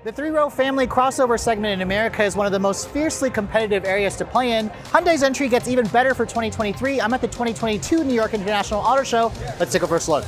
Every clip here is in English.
The three-row family crossover segment in America is one of the most fiercely competitive areas to play in. Hyundai's entry gets even better for 2023. I'm at the 2022 New York International Auto Show. Let's take a first look.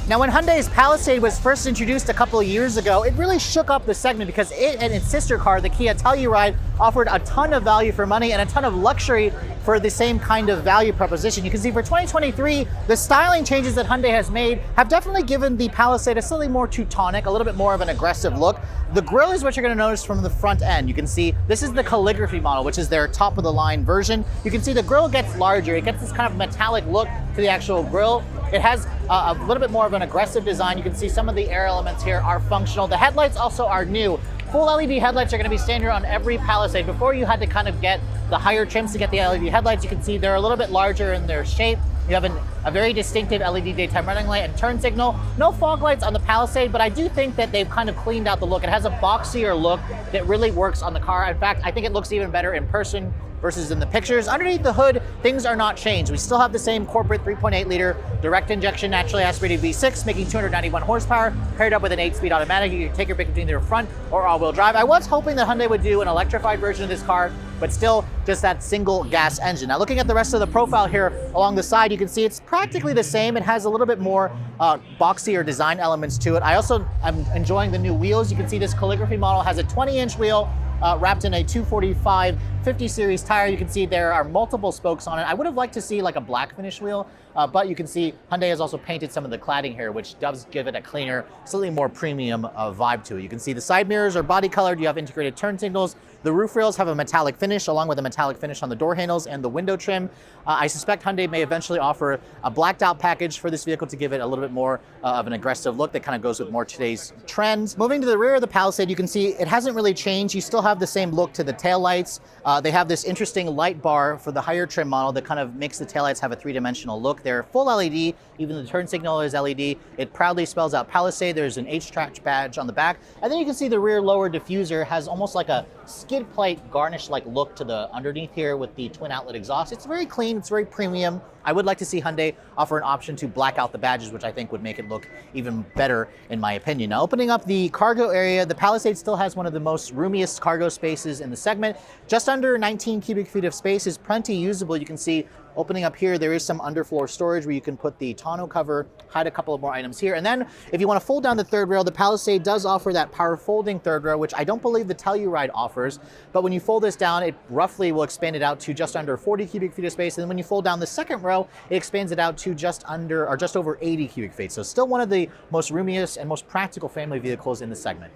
Now, when Hyundai's Palisade was first introduced a couple of years ago, it really shook up the segment because it and its sister car, the Kia Telluride, offered a ton of value for money and a ton of luxury for the same kind of value proposition. You can see for 2023, the styling changes that Hyundai has made have definitely given the Palisade a slightly more Teutonic, a little bit more of an aggressive look. The grille is what you're gonna notice from the front end. You can see this is the Calligraphy model, which is their top of the line version. You can see the grille gets larger. It gets this kind of metallic look to the actual grille. It has a little bit more of an aggressive design. You can see some of the air elements here are functional. The headlights also are new. Full LED headlights are going to be standard on every Palisade. Before, you had to kind of get the higher trims to get the LED headlights. You can see they're a little bit larger in their shape. You have a very distinctive LED daytime running light and turn signal. No fog lights on the Palisade, but I do think that they've kind of cleaned out the look. It has a boxier look that really works on the car. In fact, I think it looks even better in person versus in the pictures. Underneath the hood, things are not changed. We still have the same corporate 3.8 liter direct injection naturally aspirated V6 making 291 horsepower, paired up with an 8-speed automatic. You can take your pick between either front or all-wheel drive. I was hoping that Hyundai would do an electrified version of this car, but still just that single gas engine. Now, looking at the rest of the profile here along the side, you can see it's practically the same. It has a little bit more boxier design elements to it. I also am enjoying the new wheels. You can see this Calligraphy model has a 20-inch wheel wrapped in a 245 50 series tire. You can see there are multiple spokes on it. I would have liked to see like a black finish wheel, but you can see Hyundai has also painted some of the cladding here, which does give it a cleaner, slightly more premium vibe to it. You can see the side mirrors are body colored. You have integrated turn signals. The roof rails have a metallic finish along with a metallic finish on the door handles and the window trim. I suspect Hyundai may eventually offer a blacked out package for this vehicle to give it a little bit more of an aggressive look that kind of goes with more today's trends. Moving to the rear of the Palisade, you can see it hasn't really changed. You still have the same look to the taillights. They have this interesting light bar for the higher trim model that kind of makes the taillights have a three-dimensional look. They're full LED, even the turn signal is LED. It proudly spells out Palisade. There's an H-Track badge on the back. And then you can see the rear lower diffuser has almost like a skid plate garnish-like look to the underneath here with the twin outlet exhaust. It's very clean, it's very premium. I would like to see Hyundai offer an option to black out the badges, which I think would make it look even better in my opinion. Now, opening up the cargo area, the Palisade still has one of the most roomiest cargo spaces in the segment. Just under 19 cubic feet of space is plenty usable. You can see opening up here, there is some underfloor storage where you can put the tonneau cover, hide a couple of more items here. And then if you want to fold down the third rail, the Palisade does offer that power folding third rail, which I don't believe the Telluride offers. But when you fold this down, it roughly will expand it out to just under 40 cubic feet of space. And then when you fold down the second row, it expands it out to just under or just over 80 cubic feet. So still one of the most roomiest and most practical family vehicles in the segment.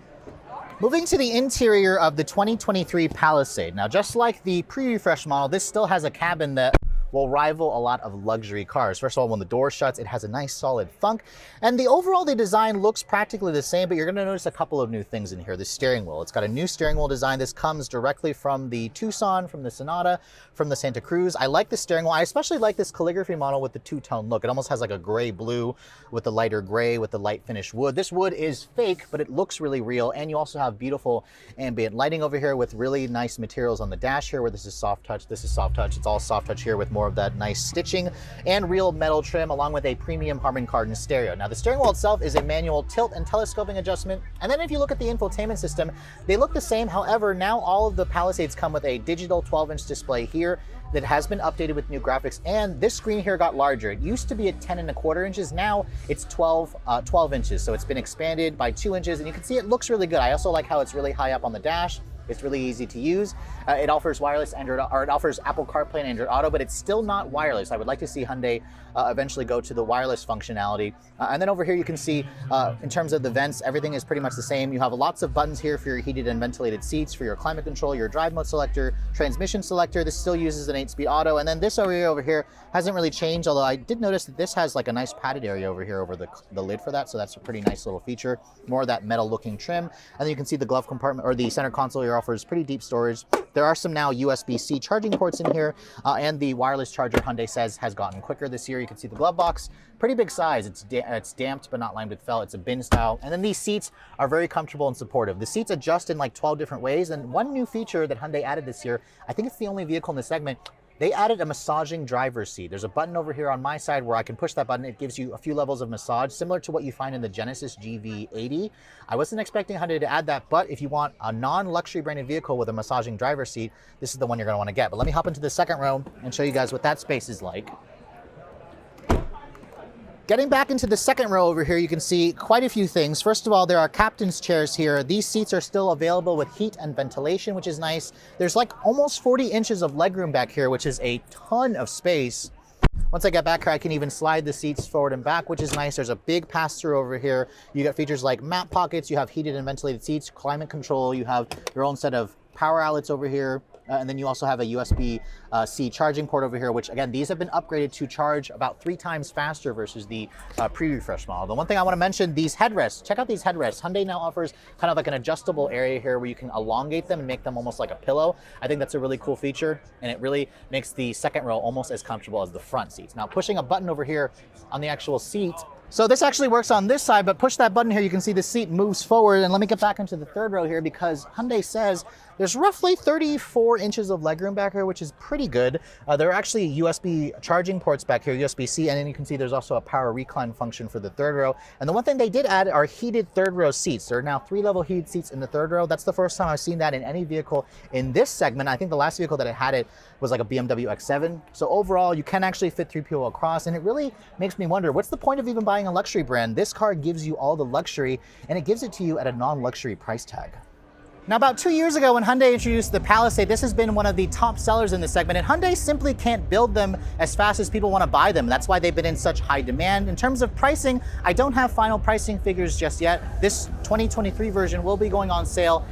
Moving to the interior of the 2023 Palisade. Now, just like the pre-refresh model, this still has a cabin that will rival a lot of luxury cars. First of all, when the door shuts, it has a nice solid thunk. And the design looks practically the same, but you're gonna notice a couple of new things in here. The steering wheel, it's got a new steering wheel design. This comes directly from the Tucson, from the Sonata, from the Santa Cruz. I like the steering wheel. I especially like this Calligraphy model with the two-tone look. It almost has like a gray blue with the lighter gray with the light finish wood. This wood is fake, but it looks really real. And you also have beautiful ambient lighting over here with really nice materials on the dash here, where this is soft touch, this is soft touch. It's all soft touch here with more of that nice stitching and real metal trim along with a premium Harman Kardon stereo. Now, the steering wheel itself is a manual tilt and telescoping adjustment. And then if you look at the infotainment system, they look the same. However, now all of the Palisades come with a digital 12-inch display here that has been updated with new graphics, and this screen here got larger. It used to be at 10.25 inches. Now it's 12 inches. So it's been expanded by 2 inches, and you can see it looks really good. I also like how it's really high up on the dash. It's really easy to use. It offers wireless Android, or it offers Apple CarPlay and Android Auto, but it's still not wireless. I would like to see Hyundai eventually go to the wireless functionality. And then over here you can see, in terms of the vents, everything is pretty much the same. You have lots of buttons here for your heated and ventilated seats, for your climate control, your drive mode selector, transmission selector. This still uses an 8-speed auto. And then this area over here hasn't really changed, although I did notice that this has like a nice padded area over here over the lid for that. So that's a pretty nice little feature. More of that metal looking trim. And then you can see the glove compartment, or the center console here offers pretty deep storage. There are some now USB-C charging ports in here, and the wireless charger, Hyundai says, has gotten quicker this year. You can see the glove box, pretty big size. It's damped but not lined with felt. It's a bin style. And then these seats are very comfortable and supportive. The seats adjust in like 12 different ways. And one new feature that Hyundai added this year, I think it's the only vehicle in the segment, They added a massaging driver's seat. There's a button over here on my side where I can push that button. It gives you a few levels of massage, similar to what you find in the Genesis GV80. I wasn't expecting Hyundai to add that, but if you want a non-luxury branded vehicle with a massaging driver's seat, this is the one you're gonna wanna get. But let me hop into the second row and show you guys what that space is like. Getting back into the second row over here, you can see quite a few things. First of all, there are captain's chairs here. These seats are still available with heat and ventilation, which is nice. There's like almost 40 inches of legroom back here, which is a ton of space. Once I get back here, I can even slide the seats forward and back, which is nice. There's a big pass-through over here. You got features like map pockets, you have heated and ventilated seats, climate control, you have your own set of power outlets over here. And then you also have a USB-C charging port over here, which again, these have been upgraded to charge about 3 times faster versus the pre-refresh model. The one thing I want to mention, these headrests, check out these headrests. Hyundai now offers kind of like an adjustable area here where you can elongate them and make them almost like a pillow. I think that's a really cool feature, and it really makes the second row almost as comfortable as the front seats. Now, pushing a button over here on the actual seat, so this actually works on this side, but push that button here, you can see the seat moves forward. And let me get back into the third row here because Hyundai says there's roughly 34 inches of legroom back here, which is pretty good. There are actually USB charging ports back here, USB-C, and then you can see there's also a power recline function for the third row. And the one thing they did add are heated third row seats. There are now 3-level heated seats in the third row. That's the first time I've seen that in any vehicle in this segment. I think the last vehicle that had it was like a BMW X7. So overall, you can actually fit 3 people across, and it really makes me wonder, what's the point of even buying a luxury brand? This car gives you all the luxury, and it gives it to you at a non-luxury price tag. Now, about 2 years ago when Hyundai introduced the Palisade, this has been one of the top sellers in this segment, and Hyundai simply can't build them as fast as people want to buy them. That's why they've been in such high demand. In terms of pricing, I don't have final pricing figures just yet. This 2023 version will be going on sale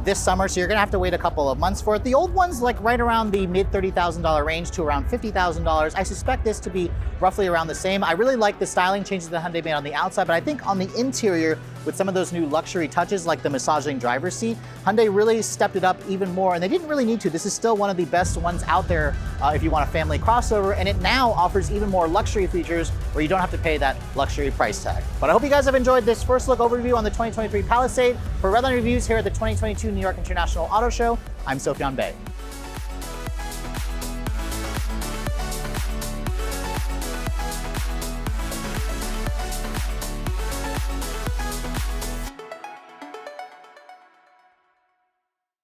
this summer, so you're gonna have to wait a couple of months for it. The old one's like right around the mid $30,000 range to around $50,000. I suspect this to be roughly around the same. I really like the styling changes that Hyundai made on the outside, but I think on the interior, with some of those new luxury touches like the massaging driver's seat, Hyundai really stepped it up even more, and they didn't really need to. This is still one of the best ones out there if you want a family crossover, and it now offers even more luxury features where you don't have to pay that luxury price tag. But I hope you guys have enjoyed this first look overview on the 2023 Palisade. For Redline Reviews here at the 2022 New York International Auto Show, I'm Sofyan Bey.